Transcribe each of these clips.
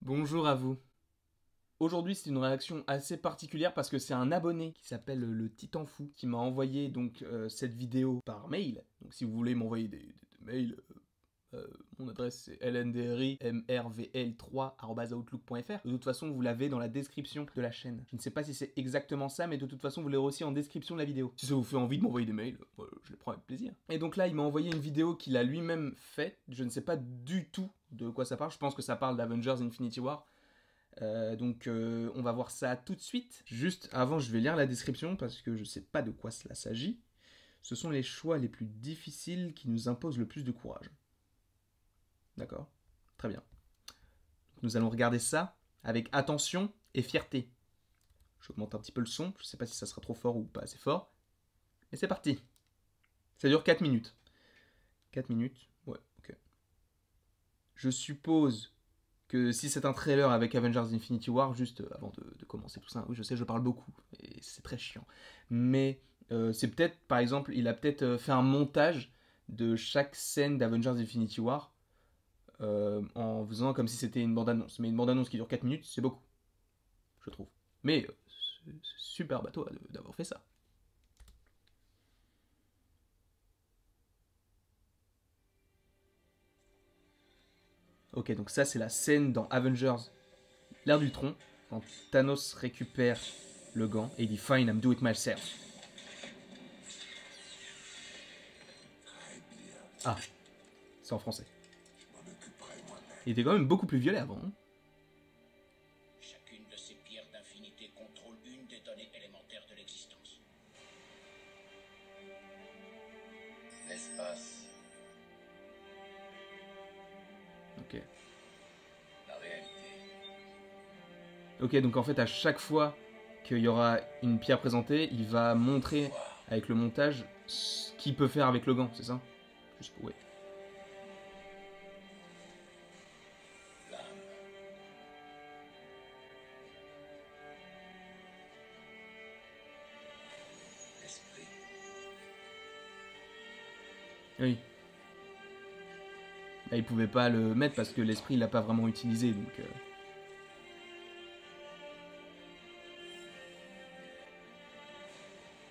Bonjour à vous. Aujourd'hui, c'est une réaction assez particulière parce que c'est un abonné qui s'appelle le Titan Fou qui m'a envoyé donc cette vidéo par mail. Donc si vous voulez m'envoyer des mails, mon adresse c'est lndrimrvl3@outlook.fr. De toute façon, vous l'avez dans la description de la chaîne. Je ne sais pas si c'est exactement ça, mais de toute façon, vous l'aurez aussi en description de la vidéo. Si ça vous fait envie de m'envoyer des mails, je les prends avec plaisir. Et donc là, il m'a envoyé une vidéo qu'il a lui-même faite. Je ne sais pas du tout de quoi ça parle. Je pense que ça parle d'Avengers Infinity War. On va voir ça tout de suite. Juste avant, je vais lire la description parce que je sais pas de quoi cela s'agit. Ce sont les choix les plus difficiles qui nous imposent le plus de courage. D'accord. Très bien. Nous allons regarder ça avec attention et fierté. J'augmente un petit peu le son, je sais pas si ça sera trop fort ou pas assez fort. Mais c'est parti. Ça dure 4 minutes. 4 minutes, ouais, ok. Je suppose que si c'est un trailer avec Avengers Infinity War, juste avant de commencer tout ça, oui je sais je parle beaucoup, et c'est très chiant, mais c'est peut-être, par exemple, il a peut-être fait un montage de chaque scène d'Avengers Infinity War en faisant comme si c'était une bande-annonce, mais une bande-annonce qui dure 4 minutes, c'est beaucoup, je trouve. Mais c'est super bateau d'avoir fait ça. Ok, donc ça c'est la scène dans Avengers, l'ère d'Ultron, quand Thanos récupère le gant et il dit Fine, I'm do it myself. Ah, c'est en français. Il était quand même beaucoup plus violet avant. Hein. Chacune de ces pierres d'infinité contrôle une des données élémentaires de l'existence. L'espace. Ok. La réalité. Ok, donc en fait, à chaque fois qu'il y aura une pierre présentée, il va montrer avec le montage ce qu'il peut faire avec le gant, c'est ça? Juste pour... Ouais. L'âme. L'esprit. Oui. Là, il pouvait pas le mettre parce que l'esprit, il l'a pas vraiment utilisé, donc...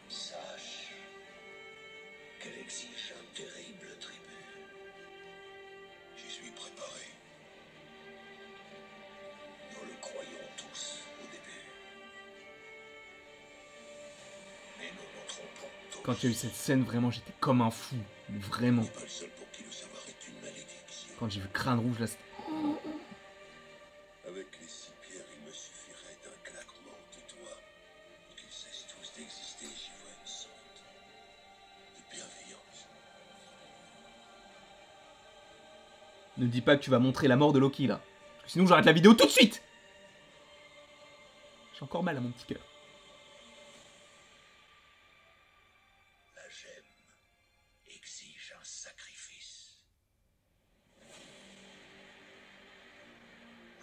Sache qu'elle exige un terrible tribut. J'y suis préparé. Nous le croyons tous au début. Mais nous nous trompons tous. Quand il y a eu cette scène, vraiment, j'étais comme un fou. Vraiment. T'es pas le seul pour qui le savoir est une malédiction. Quand j'ai vu Crâne Rouge, là, c'était... Avec les 6 pierres, il me suffirait d'un claquement de doigts pour qu'ils cessent tous d'exister. J'y vois une sorte de bienveillance. Ne dis pas que tu vas montrer la mort de Loki, là. Parce que sinon, j'arrête la vidéo tout de suite. J'ai encore mal à mon petit cœur. La gemme exige un sacrifice.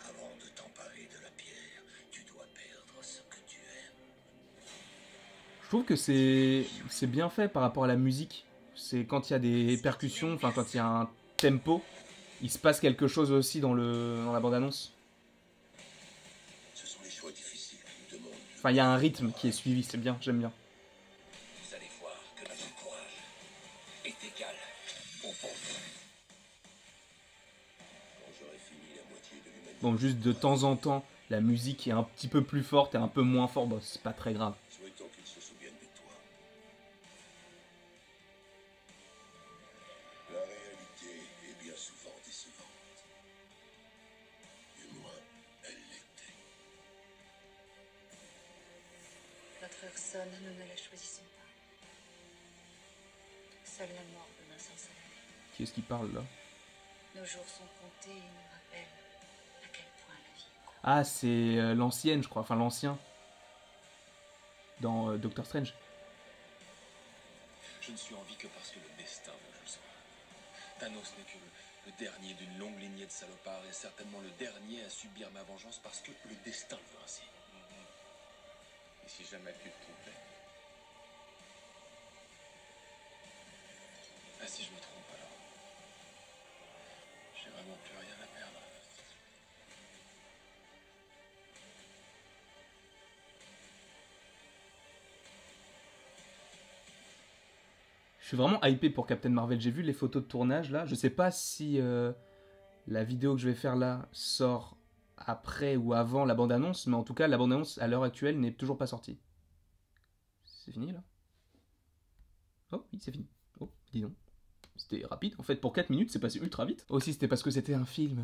Avant de t'emparer de la pierre, tu dois perdre ce que tu aimes. Je trouve que c'est bien fait par rapport à la musique. C'est quand il y a des percussions, enfin quand il y a un tempo, il se passe quelque chose aussi dans la bande-annonce. Ce sont les choix difficiles qui nous demandent. Enfin, il y a un rythme qui est suivi, c'est bien, j'aime bien. Vous allez voir que notre courage est égal au vôtre. Quand j'aurai fini la moitié de l'humanité. Bon, juste de temps en temps, la musique est un petit peu plus forte et un peu moins forte, bon, c'est pas très grave. Souhaitons qu'ils se souviennent de toi. La réalité est bien souvent décevante. Du moins, elle l'était. Notre heure sonne, nous ne la choisissons pas. Seule la mort donne un sens à la vie. Qui est-ce qui parle là? Nos jours sont comptés et nous rappellent à quel point la vie est courte. Ah, c'est l'ancienne, je crois, enfin l'ancien. Dans Doctor Strange. Je ne suis en vie que parce que le destin veut que je le sois. Thanos n'est que le dernier d'une longue lignée de salopards et certainement le dernier à subir ma vengeance parce que le destin le veut ainsi. Et si jamais tu te trompais? Ah, si je me trompe alors? J'ai vraiment plus rien à perdre. Je suis vraiment hypé pour Captain Marvel. J'ai vu les photos de tournage là. Je sais pas si la vidéo que je vais faire là sort après ou avant la bande-annonce, mais en tout cas, la bande-annonce à l'heure actuelle n'est toujours pas sortie. C'est fini là? Oh oui, c'est fini. Oh, dis donc. C'était rapide. En fait, pour 4 minutes, c'est passé ultra vite. Aussi, c'était parce que c'était un film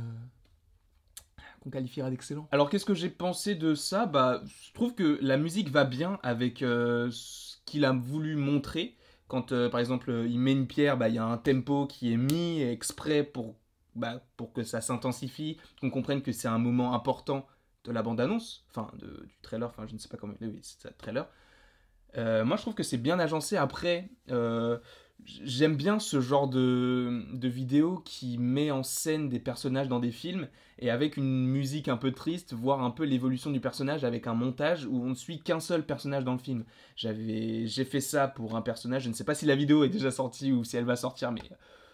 qu'on qualifiera d'excellent. Alors, qu'est-ce que j'ai pensé de ça? Bah, je trouve que la musique va bien avec ce qu'il a voulu montrer. Quand, par exemple, il met une pierre, bah, il y a un tempo qui est mis exprès pour que ça s'intensifie, qu'on comprenne que c'est un moment important de la bande-annonce, enfin, du trailer, enfin, je ne sais pas comment... Oui, c'est ça, trailer. Moi, je trouve que c'est bien agencé. Après, j'aime bien ce genre de vidéo qui met en scène des personnages dans des films et avec une musique un peu triste, voir un peu l'évolution du personnage avec un montage où on ne suit qu'un seul personnage dans le film. J'ai fait ça pour un personnage, je ne sais pas si la vidéo est déjà sortie ou si elle va sortir, mais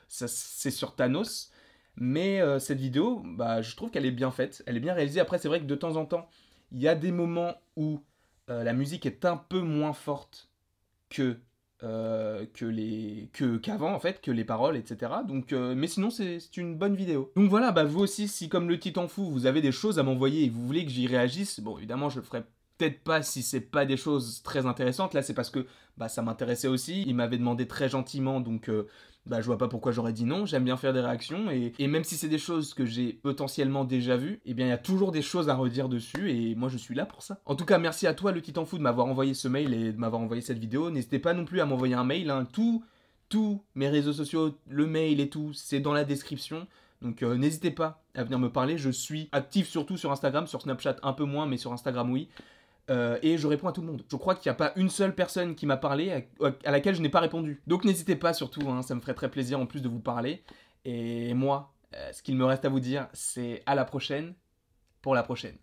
ça, c'est sur Thanos. Mais cette vidéo, bah, je trouve qu'elle est bien faite, elle est bien réalisée. Après, c'est vrai que de temps en temps, il y a des moments où la musique est un peu moins forte qu'avant en fait, que les paroles, etc. Donc, mais sinon c'est une bonne vidéo. Donc voilà, bah vous aussi, si comme le Titan Fou, vous avez des choses à m'envoyer et vous voulez que j'y réagisse, bon évidemment je le ferai peut-être pas si c'est pas des choses très intéressantes. Là c'est parce que bah, ça m'intéressait aussi, il m'avait demandé très gentiment, donc bah, je vois pas pourquoi j'aurais dit non. J'aime bien faire des réactions et même si c'est des choses que j'ai potentiellement déjà vues, eh bien il y a toujours des choses à redire dessus et moi je suis là pour ça. En tout cas, merci à toi le Titan Fou de m'avoir envoyé ce mail et de m'avoir envoyé cette vidéo. N'hésitez pas non plus à m'envoyer un mail, hein. Tous mes réseaux sociaux, le mail et tout, c'est dans la description. Donc n'hésitez pas à venir me parler. Je suis actif surtout sur Instagram, sur Snapchat un peu moins, mais sur Instagram oui. Et je réponds à tout le monde. Je crois qu'il n'y a pas une seule personne qui m'a parlé à laquelle je n'ai pas répondu. Donc n'hésitez pas surtout, hein, ça me ferait très plaisir en plus de vous parler. Et moi, ce qu'il me reste à vous dire, c'est à la prochaine pour la prochaine.